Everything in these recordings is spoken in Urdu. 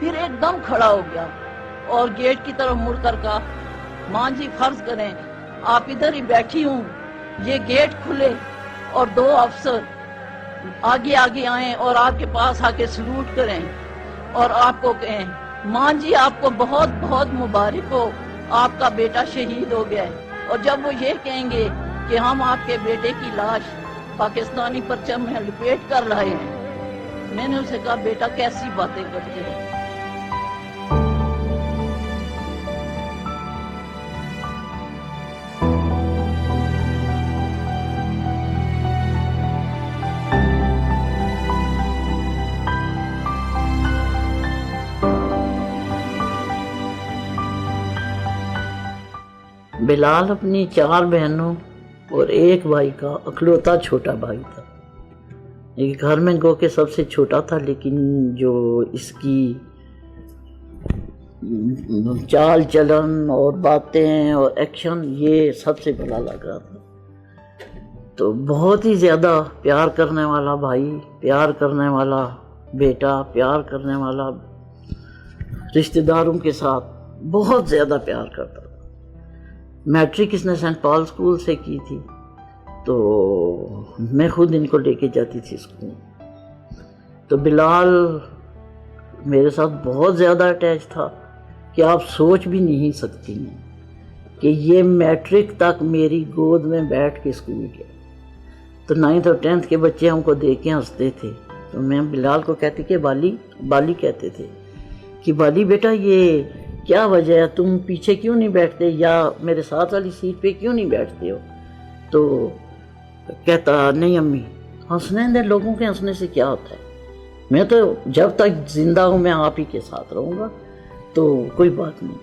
پھر ایک دم کھڑا ہو گیا اور گیٹ کی طرف مڑ کر کہا ماں جی فرض کریں آپ ادھر ہی بیٹھی ہوں، یہ گیٹ کھلے اور دو افسر آگے آگے آئیں اور آپ کے پاس آ کے سلوٹ کریں اور آپ کو کہیں ماں جی آپ کو بہت بہت مبارک ہو، آپ کا بیٹا شہید ہو گیا ہے۔ اور جب وہ یہ کہیں گے کہ ہم آپ کے بیٹے کی لاش پاکستانی پرچم میں لپیٹ کر رہے ہیں، میں نے اسے کہا بیٹا کیسی باتیں کرتے ہیں۔ بلال اپنی 4 بہنوں اور ایک بھائی کا اکلوتا چھوٹا بھائی تھا۔ یہ گھر میں گو کہ سب سے چھوٹا تھا، لیکن جو اس کی چال چلن اور باتیں اور ایکشن یہ سب سے بڑا لگ رہا تھا۔ تو بہت ہی زیادہ پیار کرنے والا بھائی، پیار کرنے والا بیٹا، پیار کرنے والا رشتہ داروں کے ساتھ بہت زیادہ پیار کرتا تھا۔ میٹرک اس نے سینٹ پال اسکول سے کی تھی، تو میں خود ان کو لے کے جاتی تھی اسکول۔ تو بلال میرے ساتھ بہت زیادہ اٹیچ تھا کہ آپ سوچ بھی نہیں سکتی ہیں کہ یہ میٹرک تک میری گود میں بیٹھ کے اسکول گیا۔ تو 9th اور 10th کے بچے ہم کو دیکھ کے ہنستے تھے، تو میں بلال کو کہتی کہ بالی کہتے تھے کہ بالی بیٹا یہ کیا وجہ ہے، تم پیچھے کیوں نہیں بیٹھتے یا میرے ساتھ والی سیٹ پہ کیوں نہیں بیٹھتے ہو؟ تو کہتا نہیں امی ہنسنے دے، لوگوں کے ہنسنے سے کیا ہوتا ہے، میں تو جب تک زندہ ہوں میں آپ ہی کے ساتھ رہوں گا، تو کوئی بات نہیں۔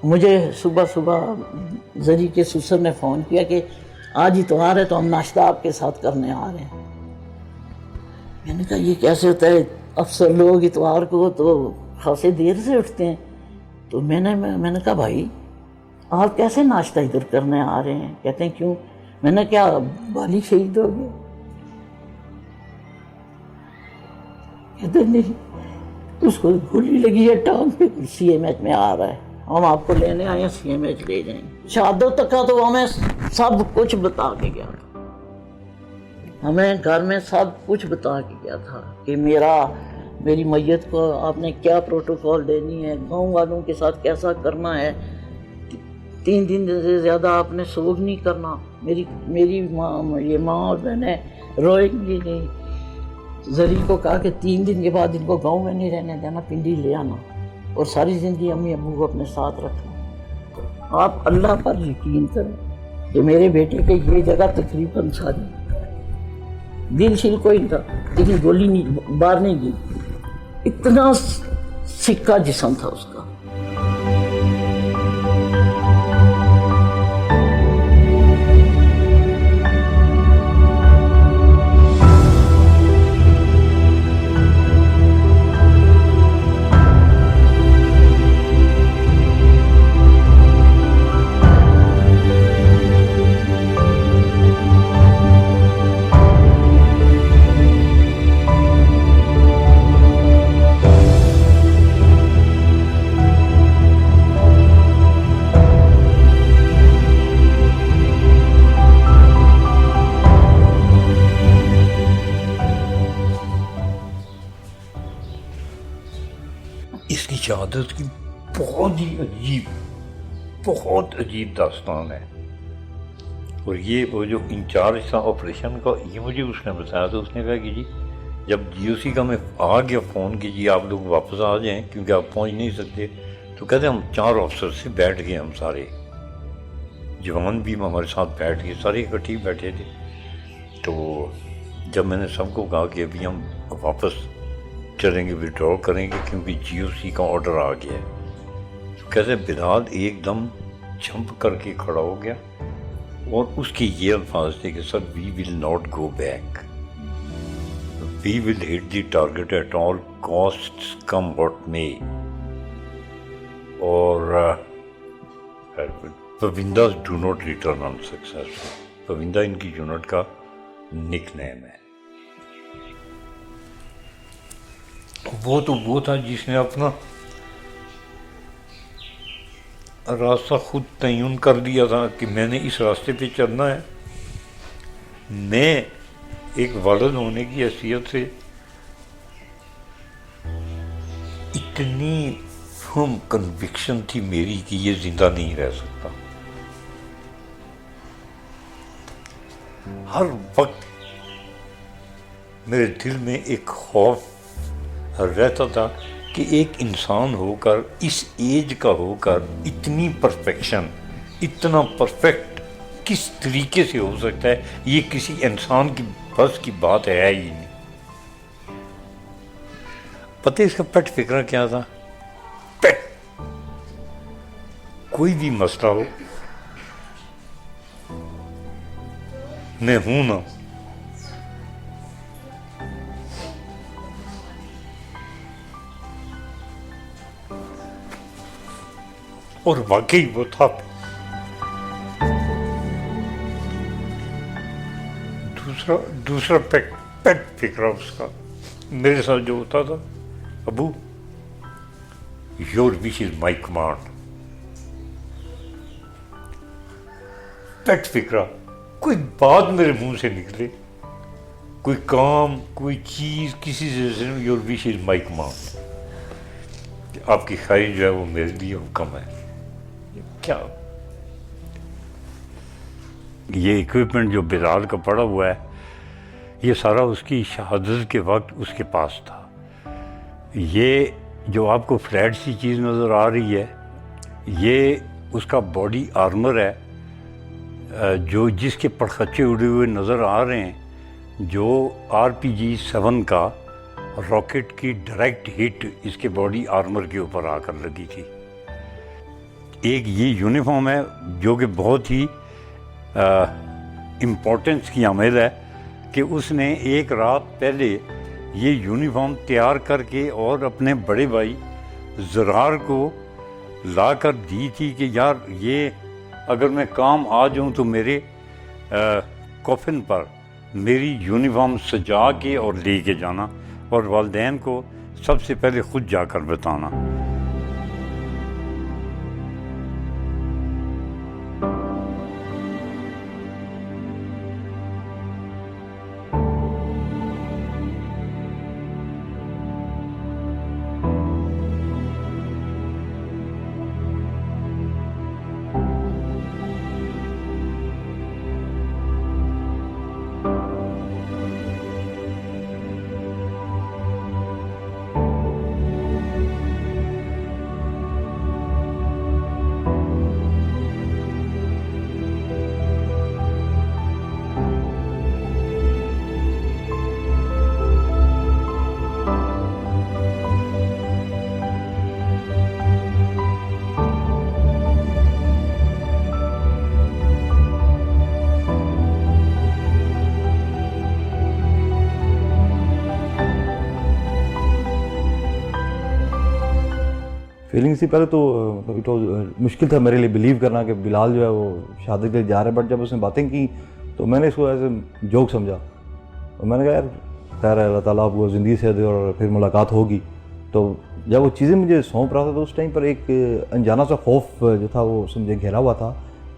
مجھے صبح زری کے سسر نے فون کیا کہ آج اتوار ہے تو ہم ناشتہ آپ کے ساتھ کرنے آ رہے ہیں۔ میں نے کہا یہ کیسے ہوتا ہے، افسر لوگ اتوار کو تو خاصے دیر سے اٹھتے ہیں۔ تو میں نے کہا بھائی آپ کیسے ناشتہ ادھر کرنے آ رہے ہیں؟ کہتے ہیں کیوں؟ میں نے کیا بالی شہید ہو گیا؟ کہتے نہیں اس کو گولی لگی ہے ٹانگ پہ، CMH میں آ رہا ہے، ہم آپ کو لینے آئے ہیں، CMH لے جائیں گے۔ شہادت تک کا تو ہمیں سب کچھ بتا کے گیا تھا، ہمیں گھر میں سب کچھ بتا کے گیا تھا کہ میری میت کو آپ نے کیا پروٹوکول دینی ہے، گاؤں والوں کے ساتھ کیسا کرنا ہے، 3 دن سے زیادہ آپ نے سوگ نہیں کرنا۔ میری ماں اور بہنیں روئیں گی نہیں۔ زری کو کہا کہ 3 دن کے بعد ان کو گاؤں میں نہیں رہنے دینا، پنڈی لے آنا اور ساری زندگی امی ابو کو اپنے ساتھ رکھنا۔ آپ اللہ پر یقین کریں کہ میرے بیٹے کے یہ جگہ تقریباً ساری دل شل کوئی نہیں تھا، لیکن گولی نہیں باہر نہیں گئی، اتنا سکہ جسم تھا اس کا۔ اس کی شہادت کی بہت عجیب داستان ہے، اور یہ وہ جو انچارج تھا آپریشن کا، یہ مجھے اس نے بتایا تھا۔ اس نے کہا کہ جی جب GOC کا میں آ گیا فون کہ جی آپ لوگ واپس آ جائیں کیونکہ آپ پہنچ نہیں سکتے، تو کہتے ہم 4 افسر سے بیٹھ گئے، ہم سارے جوان بھی ہمارے ساتھ بیٹھ گئے، سارے اکٹھے بیٹھے تھے۔ تو جب میں نے سب کو کہا کہ ابھی ہم واپس چلیں گے، وڈرا کریں گے کیونکہ GOC کا آرڈر آ گیا ہے، تو کہتے بلال ایک دم جھمپ کر کے کھڑا ہو گیا اور اس کے یہ الفاظ تھے کہ sir we will not go back, we will hit the target at all costs come what may. اور Powindas do not return unsuccessful, Powinda ان کی یونٹ کا نک نیم ہے۔ وہ تو وہ تھا جس نے اپنا راستہ خود تعین کر دیا تھا کہ میں نے اس راستے پہ چلنا ہے. میں ایک والد ہونے کی حیثیت سے اتنی فرم کنوکشن تھی میری کہ یہ زندہ نہیں رہ سکتا. ہر وقت میرے دل میں ایک خوف رہتا تھا کہ ایک انسان ہو کر اس ایج کا ہو کر اتنی پرفیکشن، اتنا پرفیکٹ کس طریقے سے ہو سکتا ہے؟ یہ کسی انسان کی بس کی بات ہے ہی نہیں. پتہ اس کا پیٹ فکر کیا تھا؟ پیٹ کوئی بھی مسئلہ ہو، میں ہوں نا. اور واقعی وہ تھا. دوسرا پیٹ فکر اس کا میرے ساتھ جو ہوتا تھا، ابو your wish is my command. پیٹ فکر کوئی بات میرے منہ سے نکلے، کوئی کام، کوئی چیز، کسی سے your wish is my command, آپ کی خواہش جو ہے وہ میرے لیے حکم ہے. کیا یہ اکوپمنٹ جو بلال کا پڑا ہوا ہے، یہ سارا اس کی شہادت کے وقت اس کے پاس تھا. یہ جو آپ کو فلیٹ سی چیز نظر آ رہی ہے، یہ اس کا باڈی آرمر ہے، جو جس کے پرخچے اڑے ہوئے نظر آ رہے ہیں، جو RPG-7 کا راکٹ کی ڈائریکٹ ہٹ اس کے باڈی آرمر کے اوپر آ کر لگی تھی. ایک یہ یونیفارم ہے جو کہ بہت ہی امپورٹنس کی حامل ہے کہ اس نے ایک رات پہلے یہ یونیفارم تیار کر کے اور اپنے بڑے بھائی زرار کو لا کر دی تھی کہ یار یہ اگر میں کام آ جاؤں تو میرے کفن پر میری یونیفارم سجا کے اور لے کے جانا، اور والدین کو سب سے پہلے خود جا کر بتانا. فیلنگ سے پہلے تو مشکل تھا میرے لیے بلیو کرنا کہ بلال جو ہے وہ شہادت کے لیے جا رہا ہے، بٹ جب اس نے باتیں کی تو میں نے اس کو ایز اے جوک سمجھا، اور میں نے کہا یار خیر ہے، اللہ تعالیٰ آپ کو زندگی سے دے اور پھر ملاقات ہوگی. تو جب وہ چیزیں مجھے سونپ رہا تھا تو اس ٹائم پر ایک انجانا سا خوف جو تھا وہ اس سے مجھے گھیرا ہوا تھا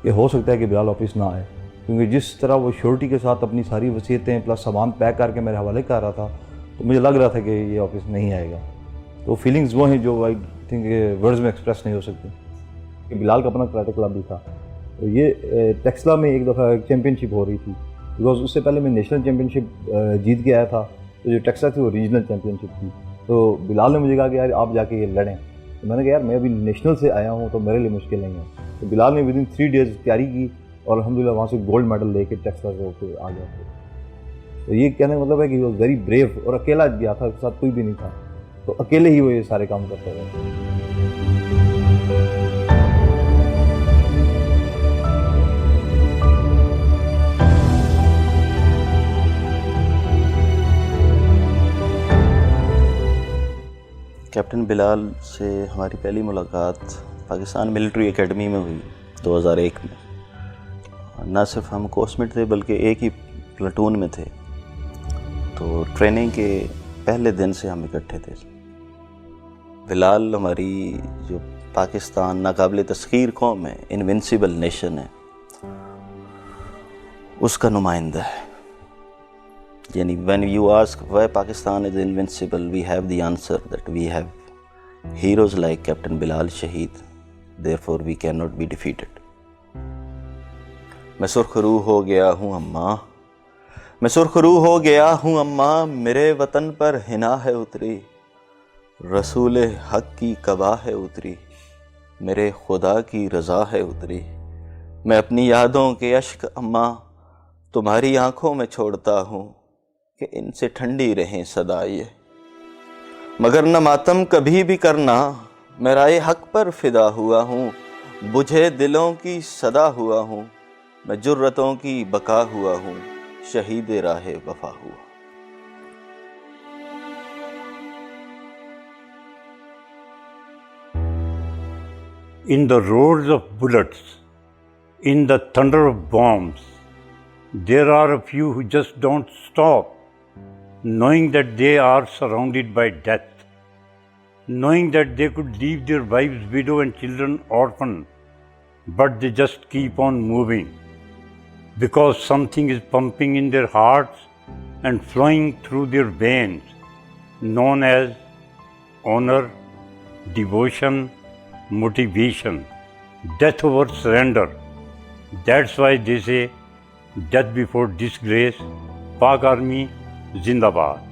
کہ ہو سکتا ہے کہ بلال واپس نہ آئے، کیونکہ جس طرح وہ شیورٹی کے ساتھ اپنی ساری وصیتیں پلس سامان پیک کر کے میرے حوالے کر رہا تھا تو مجھے لگ رہا تھا کہ یہ واپس نہیں آئے گا. تو فیلنگز وہ ہیں جو آئی تھنک ورڈز میں ایکسپریس نہیں ہو سکتی. کہ بلال کا اپنا کراٹے کلب بھی تھا، تو یہ ٹیکسلا میں ایک دفعہ چیمپئن شپ ہو رہی تھی، بیکاز اس سے پہلے میں نیشنل چیمپئن شپ جیت کے آیا تھا، تو جو ٹیکسلا تھی وہ ریجنل چیمپئن شپ تھی. تو بلال نے مجھے کہا کہ یار آپ جا کے یہ لڑیں، تو میں نے کہا یار میں ابھی نیشنل سے آیا ہوں تو میرے لیے مشکل نہیں ہے. تو بلال نے ودن 3 days تیاری کی اور الحمدللہ وہاں سے گولڈ میڈل لے کے ٹیکسلا سے ہو کے آ گیا. تو یہ کہنے کا مطلب ہے کہ ہی واز ویری بریو، اور اکیلا گیا تھا، اس کے ساتھ کوئی بھی نہیں تھا، تو اکیلے ہی وہ یہ سارے کام کرتے رہے. کیپٹن بلال سے ہماری پہلی ملاقات پاکستان ملٹری اکیڈمی میں ہوئی 2001 میں. نہ صرف ہم کوسمٹ تھے بلکہ ایک ہی پلٹون میں تھے، تو ٹریننگ کے پہلے دن سے ہم اکٹھے تھے. بلال ہماری جو پاکستان ناقابل تسخیر قوم ہے، انوینسیبل نیشن ہے، اس کا نمائندہ ہے. یعنی when you ask why Pakistan is invincible, we have the answer that we have heroes like Captain Bilal Shaheed, therefore we cannot be defeated. میں سرخ روح ہو گیا ہوں اماں، میں سرخ روح ہو گیا ہوں اماں، میرے وطن پر حنا ہے اتری، رسول حق کی قبا ہے اتری، میرے خدا کی رضا ہے اتری. میں اپنی یادوں کے اشک اماں تمہاری آنکھوں میں چھوڑتا ہوں کہ ان سے ٹھنڈی رہیں سدا یہ. مگر نہ ماتم کبھی بھی کرنا، میں رائے حق پر فدا ہوا ہوں، بجھے دلوں کی صدا ہوا ہوں، میں جرتوں کی بقا ہوا ہوں، شہید راہ وفا ہوا. In the roars of bullets, in the thunder of bombs, there are a few who just don't stop, knowing that they are surrounded by death, knowing that they could leave their wives, widow and children orphan, but they just keep on moving, because something is pumping in their hearts and flowing through their veins, known as honor, devotion, motivation, death over surrender. That's why they say, death before disgrace, Pak Army, Zindabad.